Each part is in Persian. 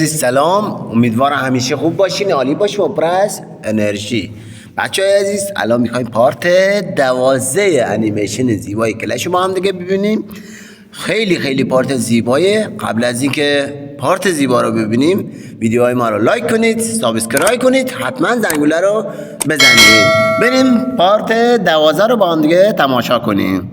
سلام، امیدوارم همیشه خوب باشین، عالی باشین و پر از انرژی. بچه‌های عزیز، الان میخوایم پارت 12 انیمیشن زیبای کلش رو با هم دیگه ببینیم. خیلی پارت زیبایه. قبل از اینکه پارت زیبا رو ببینیم، ویدیوهای ما رو لایک کنید، سابسکرایب کنید، حتما زنگوله رو بزنید. بریم پارت 12 رو با هم دیگه تماشا کنیم.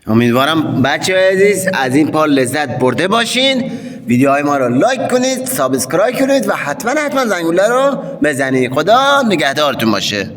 امیدوارم بچه عزیز از این پار لذت برده باشین. ویدیوهای ما رو لایک کنید، سابسکرایب کنید و حتما زنگوله رو بزنید. خدا نگهدارتون باشه.